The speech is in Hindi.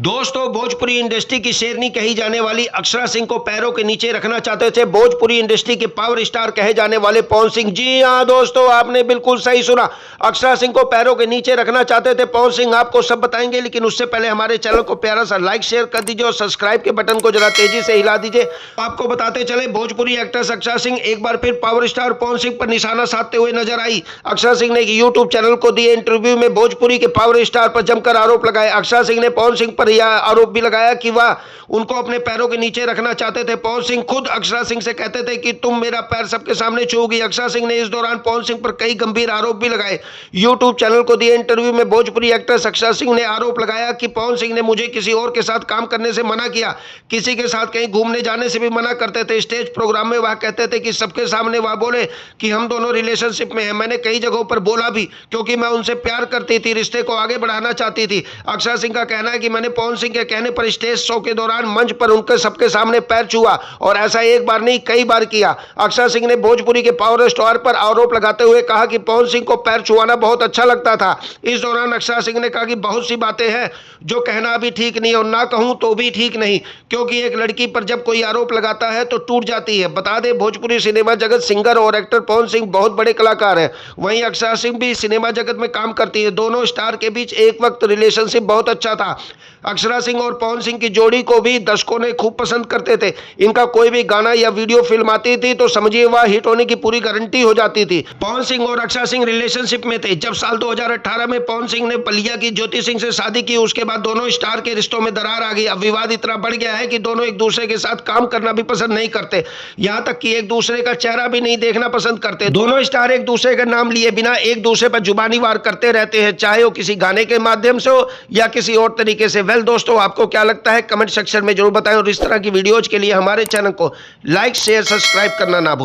दोस्तों, भोजपुरी इंडस्ट्री की शेरनी कही जाने वाली अक्षरा सिंह को पैरों के नीचे रखना चाहते थे भोजपुरी इंडस्ट्री के पावर स्टार कहे जाने वाले पवन सिंह। जी हां दोस्तों, आपने बिल्कुल सही सुना। अक्षरा सिंह को पैरों के नीचे रखना चाहते थे पवन सिंह। आपको सब बताएंगे, लेकिन उससे पहले हमारे चैनल को प्यारा सा लाइक शेयर कर दीजिए और सब्सक्राइब के बटन को जरा तेजी से हिला दीजिए। आपको बताते चले, भोजपुरी एक्ट्रेस अक्षरा सिंह एक बार फिर पावर स्टार पवन सिंह पर निशाना साधते हुए नजर आई। अक्षरा सिंह ने यूट्यूब चैनल को दिए इंटरव्यू में भोजपुरी के पावर स्टार पर जमकर आरोप लगाए। अक्षरा सिंह ने पवन सिंह पर यह आरोप भी लगाया कि वह उनको अपने पैरों के नीचे रखना चाहते थे। पवन सिंह खुद अक्षरा सिंह से कहते थे कि तुम मेरा पैर सबके सामने छूओगी। अक्षरा सिंह ने इस दौरान पवन सिंह पर कई गंभीर आरोप भी लगाए। यूट्यूब चैनल को दिए इंटरव्यू में भोजपुरी एक्ट्रेस अक्षरा सिंह ने आरोप लगाया कि पवन सिंह ने मुझे किसी और के साथ काम करने से मना किया, किसी के साथ कहीं घूमने जाने से भी मना करते थे। स्टेज प्रोग्राम में वह कहते थे कि सबके सामने वह बोले कि हम दोनों रिलेशनशिप में हैं। मैंने कई जगहों पर बोला भी, क्योंकि मैं उनसे प्यार करती थी, रिश्ते को आगे बढ़ाना चाहती थी। अक्षरा सिंह का कहना है कि मैंने पवन सिंह के कहने पर स्टेज शो के दौरान मंच पर उनके सबके सामने पैर छुआ, और ऐसा एक बार नहीं कई बार किया। अक्षरा सिंह ने भोजपुरी के पावर स्टार पर आरोप लगाते हुए कहा कि पवन सिंह को पैर छुआना बहुत अच्छा लगता था। इस दौरान अक्षरा सिंह ने कहा कि बहुत सी बातें हैं जो कहना भी ठीक नहीं और ना कहूं तो भी ठीक नहीं, क्योंकि एक लड़की पर जब कोई आरोप लगाता है तो टूट जाती है। बता दें, भोजपुरी सिनेमा जगत सिंगर और एक्टर पवन सिंह बहुत बड़े कलाकार हैं। वहीं अक्षरा सिंह भी सिनेमा जगत में काम करती है। दोनों स्टार के बीच एक वक्त रिलेशनशिप बहुत अच्छा था। अक्षरा सिंह और पवन सिंह की जोड़ी को भी दर्शकों ने खूब पसंद करते थे। इनका कोई भी गाना या वीडियो फिल्म आती थी तो समझिए वह हिट होने की पूरी गारंटी हो जाती थी। पवन सिंह और अक्षरा सिंह रिलेशनशिप में थे। जब साल 2018 में पवन सिंह ने बलिया की ज्योति सिंह से शादी की, उसके बाद दोनों स्टार के रिश्तों में दरार आ गई। अब विवाद इतना बढ़ गया है कि दोनों एक दूसरे के साथ काम करना भी पसंद नहीं करते, यहाँ तक कि एक दूसरे का चेहरा भी नहीं देखना पसंद करते। दोनों स्टार एक दूसरे का नाम लिए बिना एक दूसरे पर जुबानी वार करते रहते हैं, चाहे वो किसी गाने के माध्यम से हो या किसी और तरीके से। वेल दोस्तों, आपको क्या लगता है कमेंट सेक्शन में जरूर बताएं, और इस तरह की वीडियोज के लिए हमारे चैनल को लाइक शेयर सब्सक्राइब करना ना भूलें।